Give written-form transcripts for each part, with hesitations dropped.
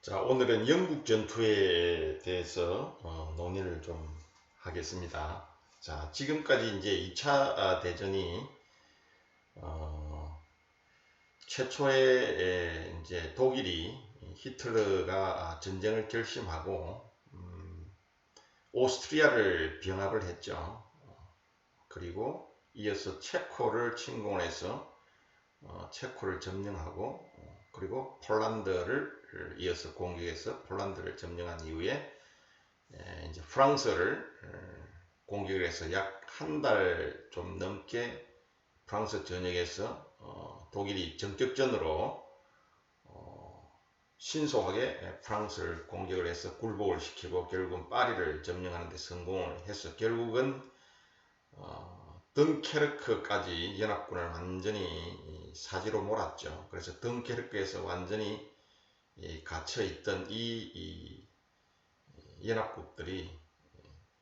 자, 오늘은 영국 전투에 대해서 논의를 좀 하겠습니다. 자, 지금까지 이제 2차 대전이 어, 최초의 이제 독일이 히틀러가 전쟁을 결심하고 오스트리아를 병합을 했죠. 그리고 이어서 체코를 침공해서 체코를 점령하고 그리고 폴란드를 이어서 공격해서 폴란드를 점령한 이후에 이제 프랑스를 공격을 해서 약 한 달 좀 넘게 프랑스 전역에서 독일이 전격전으로 신속하게 프랑스를 공격을 해서 굴복을 시키고 결국은 파리를 점령하는 데 성공을 해서 결국은 덩케르크까지 연합군을 완전히 사지로 몰았죠. 그래서 덩케르크에서 완전히 갇혀있던 이 연합국들이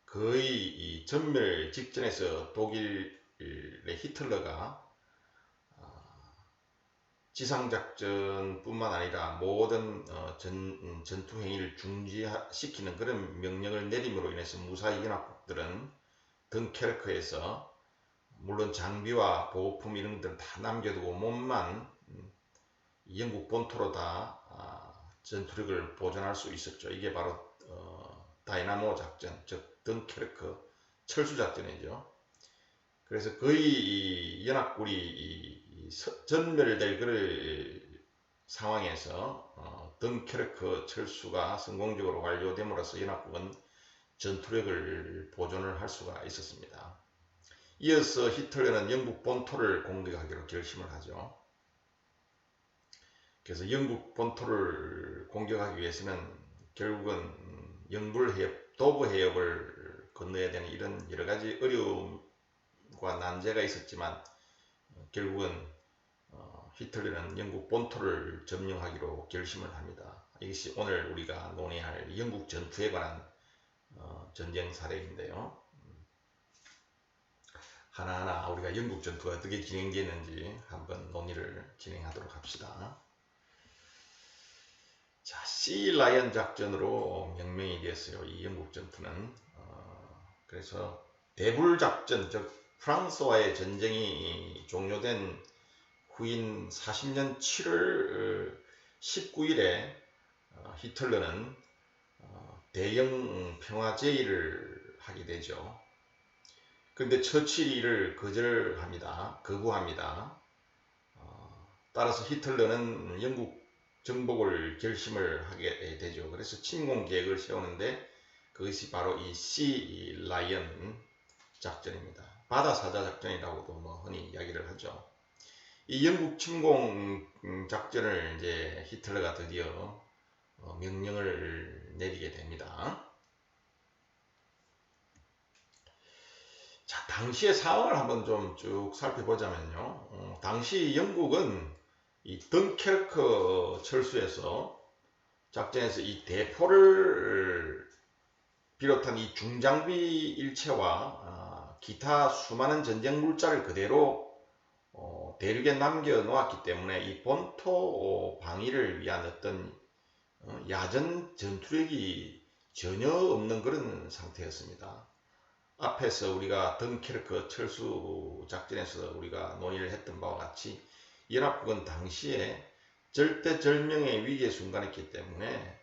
거의 전멸 직전에서 독일의 히틀러가 지상작전뿐만 아니라 모든 전투행위를 중지시키는 그런 명령을 내림으로 인해서 무사히 연합국들은 덩케르크에서 물론 장비와 보호품 이런 것들은 다 남겨두고 몸만 영국 본토로 다 전투력을 보존할 수 있었죠. 이게 바로 다이나모 작전, 즉 덩케르크 철수 작전이죠. 그래서 거의 연합군이 전멸될 그런 상황에서 덩케르크 철수가 성공적으로 완료됨으로써 연합국은 전투력을 보존을 할 수가 있었습니다. 이어서 히틀러는 영국 본토를 공격하기로 결심을 하죠. 그래서 영국 본토를 공격하기 위해서는 결국은 영불해협, 도브해협을 건너야 되는 이런 여러가지 어려움과 난제가 있었지만 결국은 히틀러는 영국 본토를 점령하기로 결심을 합니다. 이것이 오늘 우리가 논의할 영국 전투에 관한 전쟁 사례인데요. 하나하나 우리가 영국 전투가 어떻게 진행되는지 한번 논의를 진행하도록 합시다. 자, 씨 라이언 작전으로 명명이 되었어요. 이 영국 전투는. 그래서 대불 작전, 즉 프랑스와의 전쟁이 종료된 후인 40년 7월 19일에 히틀러는 대영 평화 제의를 하게 되죠. 그런데 처칠이 이를 거부합니다. 따라서 히틀러는 영국 정복을 결심을 하게 되죠. 그래서 침공 계획을 세우는데 그것이 바로 이 씨 라이언 작전입니다. 바다 사자 작전이라고도 흔히 이야기를 하죠. 이 영국 침공 작전을 이제 히틀러가 드디어 명령을 내리게 됩니다. 자, 당시의 상황을 한번 좀 쭉 살펴보자면요. 당시 영국은 이 덩케르크 철수에서 작전에서 이 대포를 비롯한 이 중장비 일체와 기타 수많은 전쟁 물자를 그대로 대륙에 남겨 놓았기 때문에 이 본토 방위를 위한 어떤 야전 전투력이 전혀 없는 그런 상태였습니다. 앞에서 우리가 덩케르크 철수 작전에서 우리가 논의를 했던 바와 같이 연합국은 당시에 절대절명의 위기에 순간했기 때문에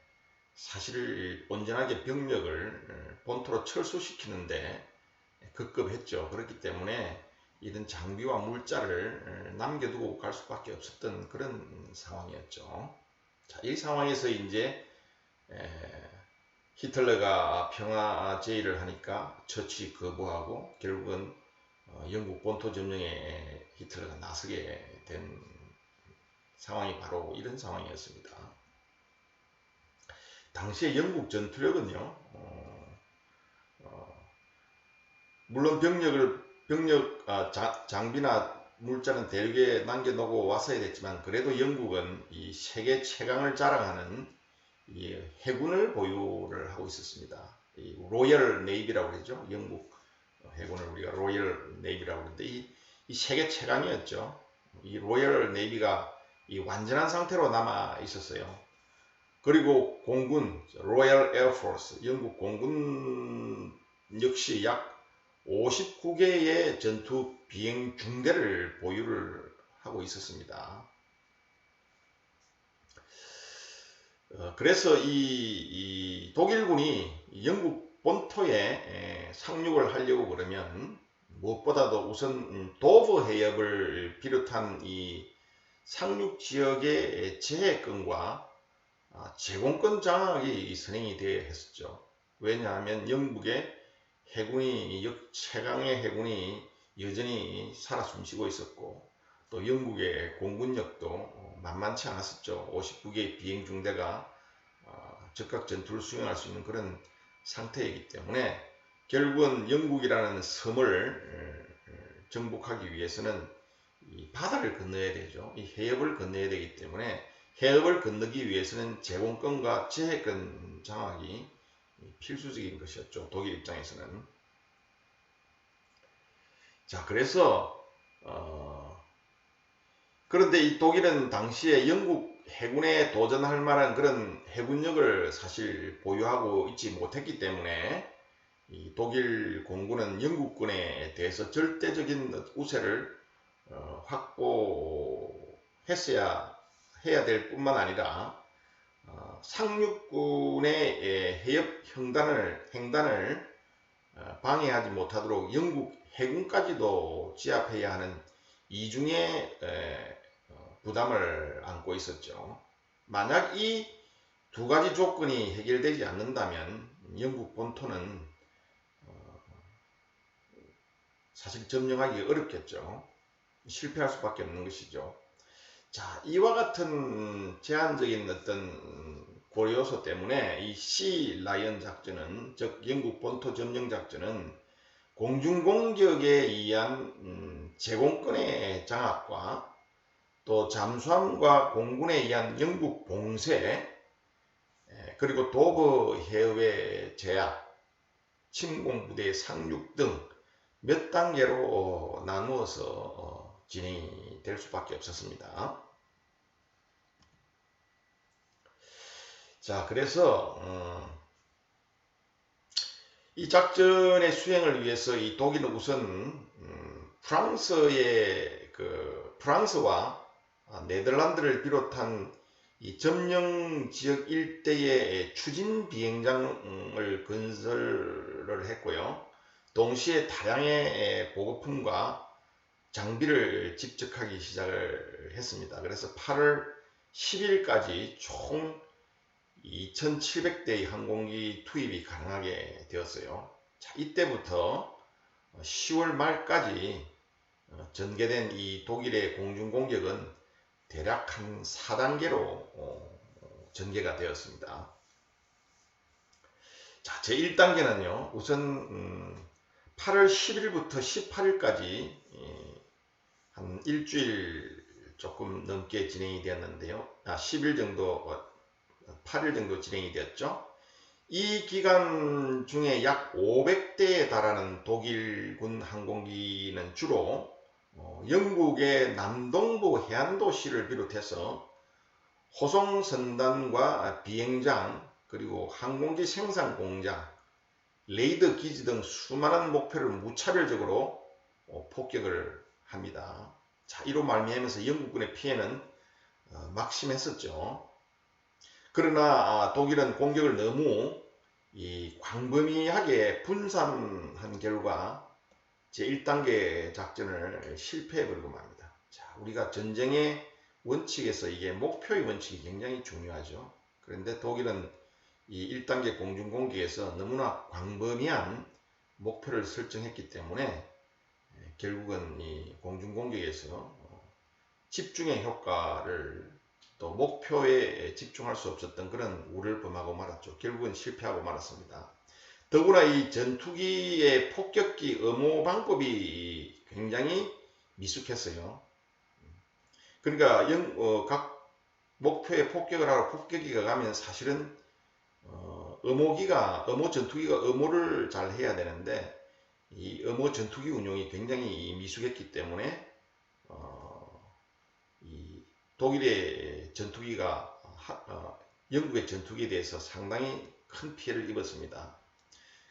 사실 온전하게 병력을 본토로 철수시키는데 급급했죠. 그렇기 때문에 이런 장비와 물자를 남겨두고 갈 수밖에 없었던 그런 상황이었죠. 자, 이 상황에서 이제 히틀러가 평화 제의를 하니까 처치 거부하고 결국은 영국 본토 점령에 히틀러가 나서게 된 상황이 바로 이런 상황이었습니다. 당시의 영국 전투력은요, 물론 장비나 물자는 대륙에 남겨놓고 왔어야 됐지만 그래도 영국은 이 세계 최강을 자랑하는 이 해군을 보유를 하고 있었습니다. 이 로열 네이비라고 그러죠. 영국 해군을 우리가 로열 네이비라고 그러는데 이 세계 최강이었죠. 이 로열 네이비가 이 완전한 상태로 남아 있었어요. 그리고 공군, 로얄 에어포스, 영국 공군 역시 약 59개의 전투 비행 중대를 보유를 하고 있었습니다. 그래서 이 독일군이 영국 본토에 상륙을 하려고 그러면 무엇보다도 우선 도브 해협을 비롯한 이 상륙 지역의 제해권과 제공권 장악이 선행이 되어야 했었죠. 왜냐하면 영국의 해군이 최강의 해군이 여전히 살아 숨쉬고 있었고 또 영국의 공군력도 만만치 않았었죠. 59개의 비행 중대가 적각 전투를 수행할 수 있는 그런 상태이기 때문에 결국은 영국이라는 섬을 정복하기 위해서는 이 바다를 건너야 되죠. 이 해협을 건너야 되기 때문에 해협을 건너기 위해서는 제공권과 제해권 장악이 필수적인 것이었죠. 독일 입장에서는. 자, 그래서 그런데 이 독일은 당시에 영국 해군에 도전할 만한 그런 해군력을 사실 보유하고 있지 못했기 때문에 이 독일 공군은 영국군에 대해서 절대적인 우세를 해야 될 뿐만 아니라 상륙군의 해협 횡단을 방해하지 못하도록 영국 해군까지도 제압해야 하는 이중의 부담을 안고 있었죠. 만약 이 두 가지 조건이 해결되지 않는다면 영국 본토는 사실 점령하기 어렵겠죠. 실패할 수밖에 없는 것이죠. 자, 이와 같은 제한적인 어떤 고려 요소 때문에 이 시 라이언 작전은, 즉 영국 본토 점령 작전은 공중 공격에 의한 제공권의 장악과 또 잠수함과 공군에 의한 영국 봉쇄, 그리고 도브 해협의 제압, 침공 부대의 상륙 등 몇 단계로 나누어서 진행이 될 수밖에 없었습니다. 자, 그래서 이 작전의 수행을 위해서 이 독일은 우선 프랑스와 네덜란드를 비롯한 이 점령 지역 일대의 추진 비행장을 건설을 했고요. 동시에 다량의 보급품과 장비를 집적하기 시작을 했습니다. 그래서 8월 10일까지 총 2,700대의 항공기 투입이 가능하게 되었어요. 자, 이때부터 10월 말까지 전개된 이 독일의 공중 공격은 대략 한 4단계로 전개가 되었습니다. 자, 제1단계는요, 우선 8월 10일부터 18일까지 한 일주일 조금 넘게 진행이 되었는데요. 10일 정도, 8일 정도 진행이 되었죠. 이 기간 중에 약 500대에 달하는 독일군 항공기는 주로 영국의 남동부 해안도시를 비롯해서 호송선단과 비행장, 그리고 항공기 생산 공장, 레이더 기지 등 수많은 목표를 무차별적으로 폭격을 합니다. 자, 이로 말미암아서 영국군의 피해는 막심했었죠. 그러나 독일은 공격을 너무 광범위하게 분산한 결과 제1단계 작전을 실패해버리고 맙니다. 자, 우리가 전쟁의 원칙에서 이게 목표의 원칙이 굉장히 중요하죠. 그런데 독일은 이 1단계 공중공격에서 너무나 광범위한 목표를 설정했기 때문에 결국은 이 공중공격에서 집중의 효과를 또 목표에 집중할 수 없었던 그런 우려를 범하고 말았죠. 결국은 실패하고 말았습니다. 더구나 이 전투기의 폭격기 음호 방법이 굉장히 미숙했어요. 그러니까 각 목표에 폭격을 하러 폭격기가 가면 사실은 음호 전투기가 음호를 잘 해야 되는데 이 음호 전투기 운용이 굉장히 미숙했기 때문에 이 독일의 전투기가 영국의 전투기에 대해서 상당히 큰 피해를 입었습니다.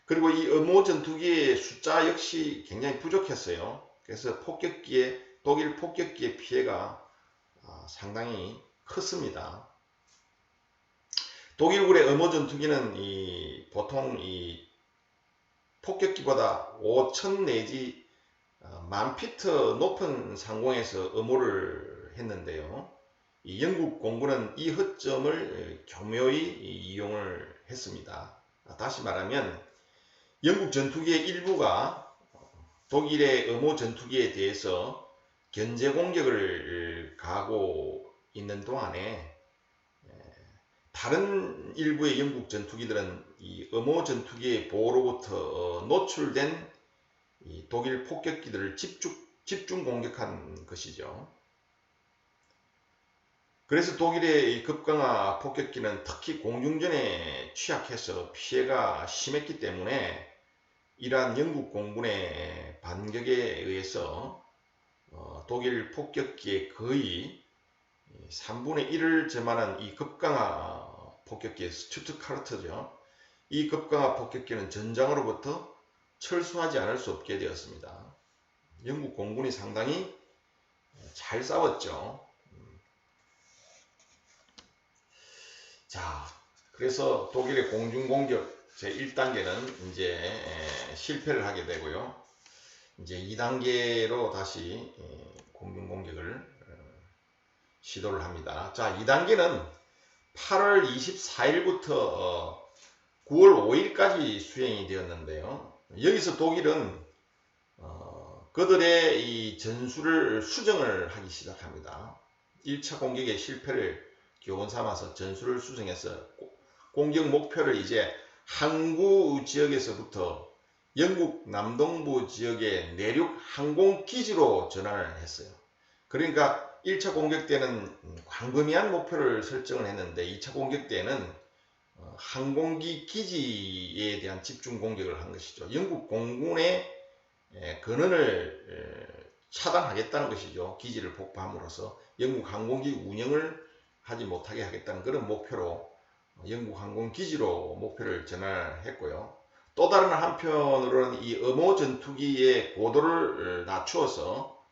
그리고 이 어모 전투기의 숫자 역시 굉장히 부족했어요. 그래서 독일 폭격기의 피해가 상당히 컸습니다. 독일군의 어모 전투기는 보통 폭격기보다 5,000 내지 10,000피트 높은 상공에서 어모를 했는데요. 이 영국 공군은 이 허점을 교묘히 이용을 했습니다. 다시 말하면 영국 전투기의 일부가 독일의 어모 전투기에 대해서 견제 공격을 가하고 있는 동안에 다른 일부의 영국 전투기들은 이 어모 전투기의 보호로부터 노출된 독일 폭격기들을 집중 공격한 것이죠. 그래서 독일의 급강화 폭격기는 특히 공중전에 취약해서 피해가 심했기 때문에 이러한 영국 공군의 반격에 의해서 독일 폭격기의 거의 3분의 1을 점하는 이 급강화 폭격기 스투트가르트죠. 이 급강화 폭격기는 전장으로부터 철수하지 않을 수 없게 되었습니다. 영국 공군이 상당히 잘 싸웠죠. 자, 그래서 독일의 공중공격 제1단계는 이제 실패를 하게 되고요. 이제 2단계로 다시 공중공격을 시도를 합니다. 자, 2단계는 8월 24일부터 9월 5일까지 수행이 되었는데요. 여기서 독일은 그들의 이 전술을 수정을 하기 시작합니다. 1차 공격의 실패를 교훈 삼아서 전술을 수정해서 공격 목표를 이제 항구 지역에서부터 영국 남동부 지역의 내륙 항공기지로 전환을 했어요. 그러니까 1차 공격 때는 광범위한 목표를 설정을 했는데 2차 공격 때는 항공기 기지에 대한 집중 공격을 한 것이죠. 영국 공군의 근원을 차단하겠다는 것이죠. 기지를 폭파함으로써 영국 항공기 운영을 하지 못하게 하겠다는 그런 목표로 영국 항공기지로 목표를 전환했고요. 또 다른 한편으로는 이 어모 전투기의 고도를 낮추어서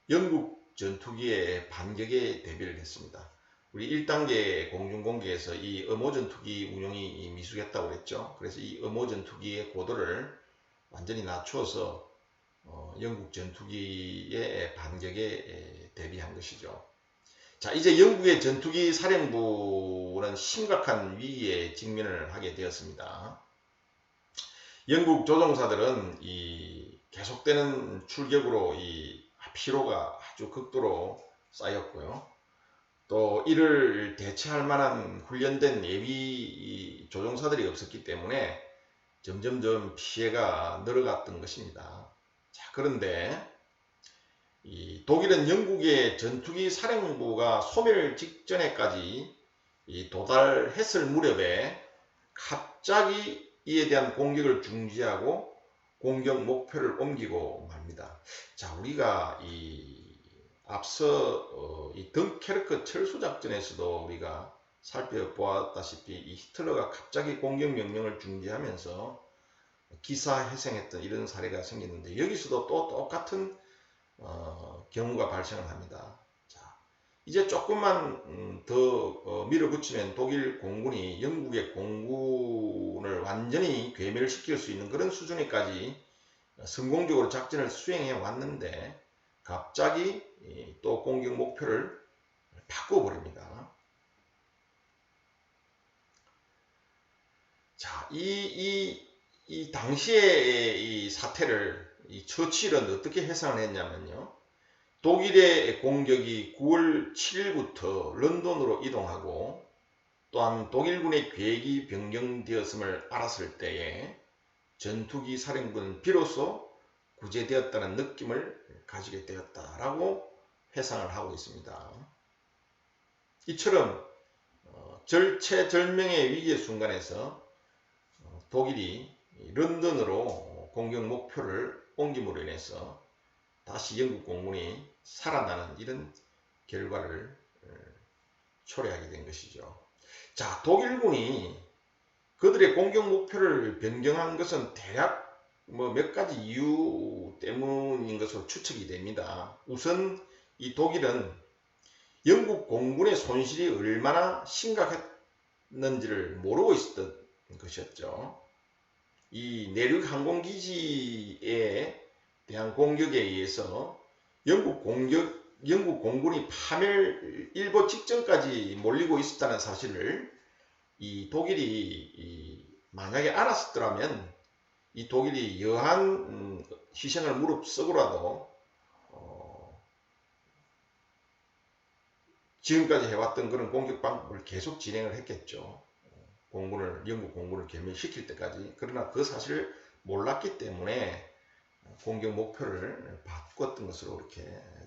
영국 전투기의 반격에 대비를 했습니다. 우리 1단계 공중공격에서 이 어모 전투기 운용이 미숙했다고 그랬죠. 그래서 이 어모 전투기의 고도를 완전히 낮추어서 영국 전투기의 반격에 대비한 것이죠. 자, 이제 영국의 전투기 사령부는 심각한 위기에 직면을 하게 되었습니다. 영국 조종사들은 이 계속되는 출격으로 이 피로가 아주 극도로 쌓였고요. 또 이를 대체할 만한 훈련된 예비 조종사들이 없었기 때문에 점점점 피해가 늘어갔던 것입니다. 자, 그런데 이 독일은 영국의 전투기 사령부가 소멸 직전에까지 도달했을 무렵에 갑자기 이에 대한 공격을 중지하고 공격 목표를 옮기고 맙니다. 자, 우리가 앞서 이 덩케르크 철수 작전에서도 우리가 살펴보았다시피 이 히틀러가 갑자기 공격 명령을 중지하면서 기사회생했던 이런 사례가 생겼는데 여기서도 또 똑같은 경우가 발생을 합니다. 자, 이제 조금만 더 밀어붙이면 독일 공군이 영국의 공군을 완전히 괴멸시킬 수 있는 그런 수준에까지 성공적으로 작전을 수행해 왔는데 갑자기 또 공격 목표를 바꿔버립니다. 자, 이 당시의 이 사태를 이 처칠은 어떻게 해석을 했냐면요. 독일의 공격이 9월 7일부터 런던으로 이동하고 또한 독일군의 계획이 변경되었음을 알았을 때에 전투기 사령부는 비로소 구제되었다는 느낌을 가지게 되었다라고 해상을 하고 있습니다. 이처럼 절체절명의 위기의 순간에서 독일이 런던으로 공격 목표를 옮김으로 인해서 다시 영국 공군이 살아나는 이런 결과를 초래하게 된 것이죠. 자, 독일군이 그들의 공격 목표를 변경한 것은 대략 뭐 몇 가지 이유 때문인 것으로 추측이 됩니다. 우선 이 독일은 영국 공군의 손실이 얼마나 심각했는지를 모르고 있었던 것이었죠. 이 내륙 항공기지에 대한 공격에 의해서 영국 공군이 파멸 일보 직전까지 몰리고 있었다는 사실을 이 독일이 만약에 알았더라면 이 독일이 여한 희생을 무릅쓰고라도 지금까지 해왔던 그런 공격 방법을 계속 진행을 했겠죠. 영국 공군을 괴멸시킬 때까지. 그러나 그 사실을 몰랐기 때문에 공격 목표를 바꿨던 것으로 이렇게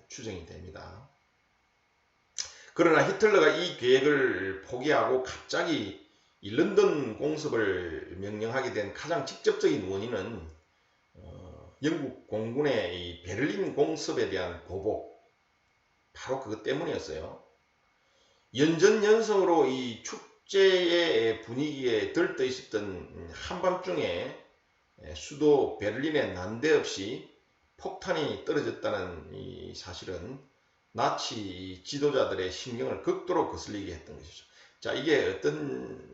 추정이 됩니다. 그러나 히틀러가 이 계획을 포기하고 갑자기 이 런던 공습을 명령하게 된 가장 직접적인 원인은 영국 공군의 이 베를린 공습에 대한 보복, 바로 그것 때문이었어요. 연전연승으로 이 축제의 분위기에 들떠 있었던 한밤중에 수도 베를린에 난데없이 폭탄이 떨어졌다는 이 사실은 나치 지도자들의 신경을 극도로 거슬리게 했던 것이죠. 자, 이게 어떤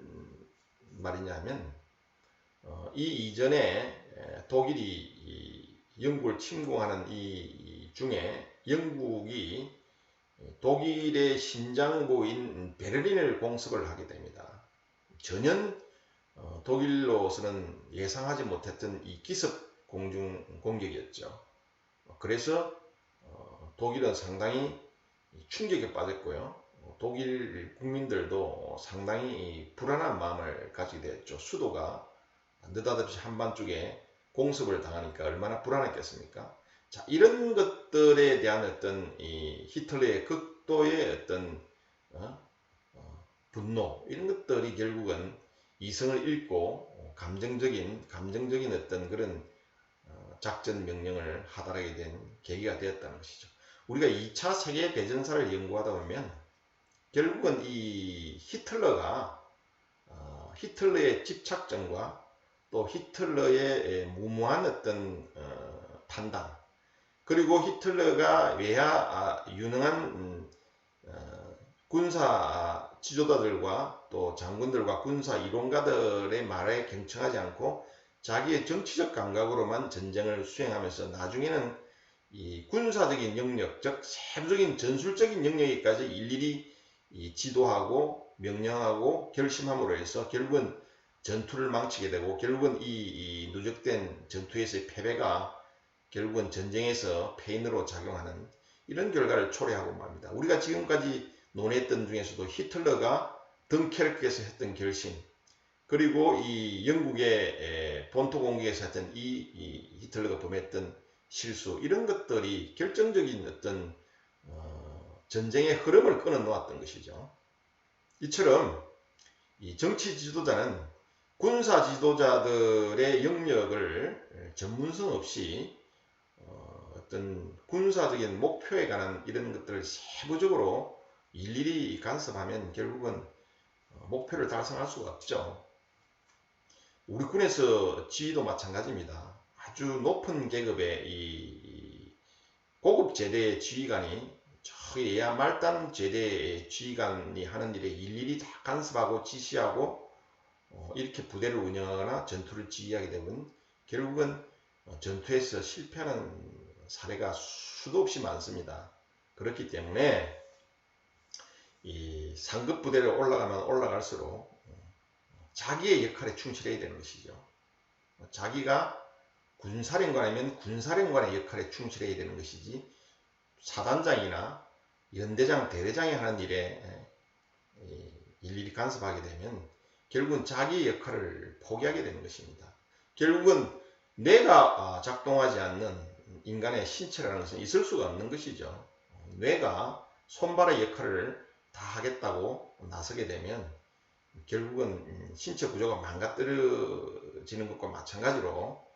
말이냐면 이 이전에 독일이 영국을 침공하는 이 중에 영국이 독일의 심장부인 베를린을 공습을 하게 됩니다. 전혀 독일로서는 예상하지 못했던 이 기습 공중 공격이었죠. 그래서 독일은 상당히 충격에 빠졌고요. 독일 국민들도 상당히 불안한 마음을 가지게 됐죠. 수도가 느닷없이 한밤중에 공습을 당하니까 얼마나 불안했겠습니까? 자, 이런 것들에 대한 어떤 이 히틀러의 극도의 어떤 분노, 이런 것들이 결국은 이성을 잃고 감정적인 어떤 그런 작전 명령을 하달하게 된 계기가 되었다는 것이죠. 우리가 2차 세계 대전사를 연구하다 보면 결국은 이 히틀러가 히틀러의 집착전과 또 히틀러의 무모한 어떤 판단, 그리고 히틀러가 외야 유능한 군사 지도자들과 또 장군들과 군사 이론가들의 말에 경청하지 않고 자기의 정치적 감각으로만 전쟁을 수행하면서 나중에는 이 군사적인 영역, 즉 세부적인 전술적인 영역에까지 일일이 지도하고 명령하고 결심함으로 해서 결국은 전투를 망치게 되고 결국은 이 누적된 전투에서의 패배가 결국은 전쟁에서 패인으로 작용하는 이런 결과를 초래하고 맙니다. 우리가 지금까지 논했던 중에서도 히틀러가 덩케르크에서 했던 결심, 그리고 이 영국의 본토 공격에서 했던 이 히틀러가 범했던 실수, 이런 것들이 결정적인 어떤 전쟁의 흐름을 끊어 놓았던 것이죠. 이처럼 이 정치 지도자는 군사 지도자들의 영역을 전문성 없이 어떤 군사적인 목표에 관한 이런 것들을 세부적으로 일일이 간섭하면 결국은 목표를 달성할 수가 없죠. 우리 군에서 지휘도 마찬가지입니다. 아주 높은 계급의 이 고급 제대의 지휘관이 저기 예하 말단 제대의 지휘관이 하는 일에 일일이 다 간섭하고 지시하고 이렇게 부대를 운영하거나 전투를 지휘하게 되면 결국은 전투에서 실패하는 사례가 수도 없이 많습니다. 그렇기 때문에 이 상급 부대를 올라가면 올라갈수록 자기의 역할에 충실해야 되는 것이죠. 자기가 군사령관이면 군사령관의 역할에 충실해야 되는 것이지 사단장이나 연대장, 대대장이 하는 일에 일일이 간섭하게 되면 결국은 자기의 역할을 포기하게 되는 것입니다. 결국은 뇌가 작동하지 않는 인간의 신체라는 것은 있을 수가 없는 것이죠. 뇌가 손발의 역할을 다 하겠다고 나서게 되면 결국은 신체 구조가 망가뜨려지는 것과 마찬가지로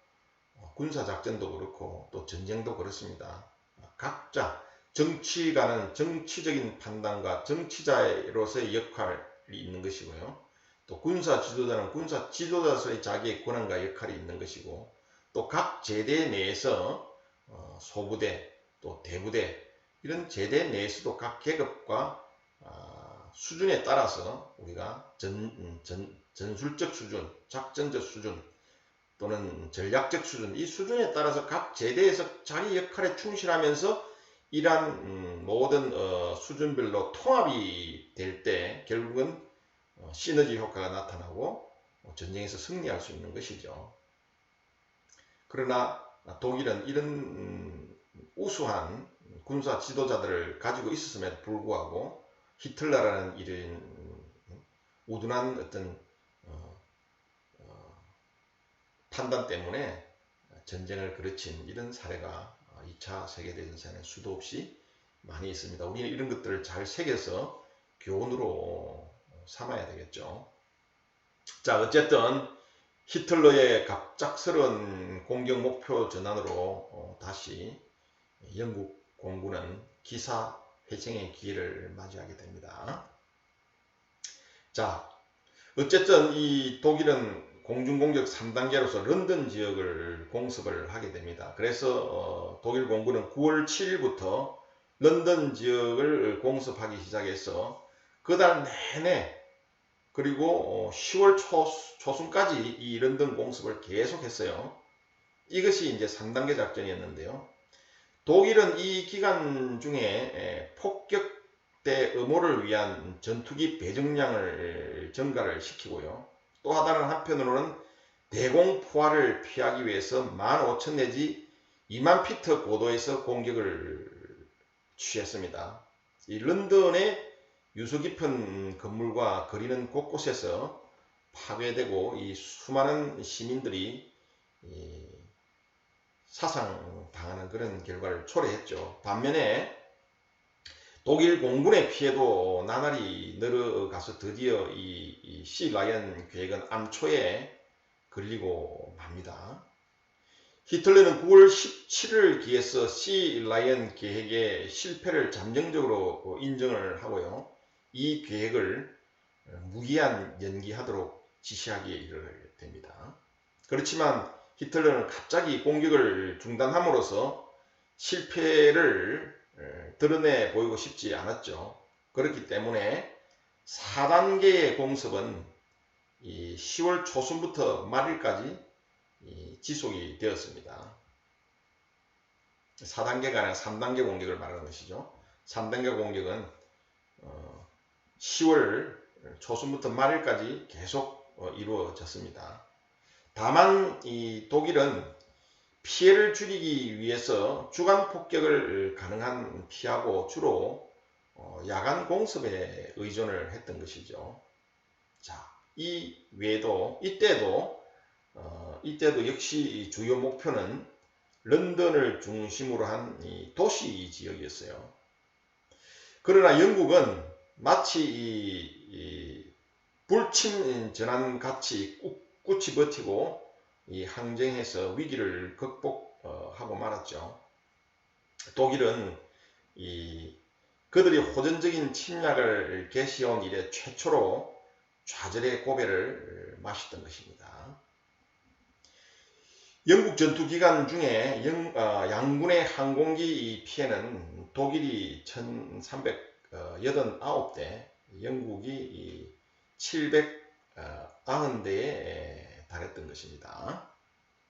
군사작전도 그렇고 또 전쟁도 그렇습니다. 각자 정치가는 정치적인 판단과 정치자로서의 역할, 있는 것이고요. 또 군사 지도자는 군사 지도자로서의 자기의 권한과 역할이 있는 것이고, 또 각 제대 내에서 소부대 또 대부대 이런 제대 내에서도 각 계급과 수준에 따라서 우리가 전술적 수준, 작전적 수준 또는 전략적 수준, 이 수준에 따라서 각 제대에서 자기 역할에 충실하면서 이러한 모든 수준별로 통합이 될 때 결국은 시너지 효과가 나타나고 전쟁에서 승리할 수 있는 것이죠. 그러나 독일은 이런 우수한 군사 지도자들을 가지고 있었음에도 불구하고 히틀러라는 이런 우둔한 어떤 판단 때문에 전쟁을 그르친 이런 사례가 2차 세계대전에는 수도 없이 많이 있습니다. 우리는 이런 것들을 잘 새겨서 교훈으로 삼아야 되겠죠. 자, 어쨌든 히틀러의 갑작스러운 공격 목표 전환으로 다시 영국 공군은 기사 회생의 기회를 맞이하게 됩니다. 자, 어쨌든 이 독일은 공중공격 3단계로서 런던 지역을 공습을 하게 됩니다. 그래서 독일 공군은 9월 7일부터 런던 지역을 공습하기 시작해서 그달 내내 그리고 10월 초순까지 이 런던 공습을 계속했어요. 이것이 이제 3단계 작전이었는데요. 독일은 이 기간 중에 폭격대 의무를 위한 전투기 배정량을 증가를 시키고요. 또 하나는 한편으로는 대공포화를 피하기 위해서 15,000 내지 2만 피트 고도에서 공격을 취했습니다. 이 런던의 유서 깊은 건물과 거리는 곳곳에서 파괴되고 이 수많은 시민들이 사상당하는 그런 결과를 초래했죠. 반면에 독일 공군의 피해도 나날이 늘어가서 드디어 이 시 라이언 계획은 암초에 걸리고 맙니다. 히틀러는 9월 17일 기해서 시 라이언 계획의 실패를 잠정적으로 인정을 하고요. 이 계획을 무기한 연기하도록 지시하기에 이르게 됩니다. 그렇지만 히틀러는 갑자기 공격을 중단함으로써 실패를 드러내 보이고 싶지 않았죠. 그렇기 때문에 4단계의 공습은 10월 초순부터 말일까지 지속이 되었습니다. 4단계가 아니라 3단계 공격을 말하는 것이죠. 3단계 공격은 10월 초순부터 말일까지 계속 이루어졌습니다. 다만 이 독일은 피해를 줄이기 위해서 주간 폭격을 가능한 피하고 주로 야간 공습에 의존을 했던 것이죠. 자, 이 외에도 이때도 역시 주요 목표는 런던을 중심으로 한 도시 지역이었어요. 그러나 영국은 마치 이 불침 전환같이 꿋꿋이 버티고 이 항쟁해서 위기를 극복하고 말았죠. 독일은 그들이 호전적인 침략을 개시해온 이래 최초로 좌절의 고배를 마셨던 것입니다. 영국 전투 기간 중에 양군의 항공기 피해는 독일이 1389대, 영국이 790대에 달했던 것입니다.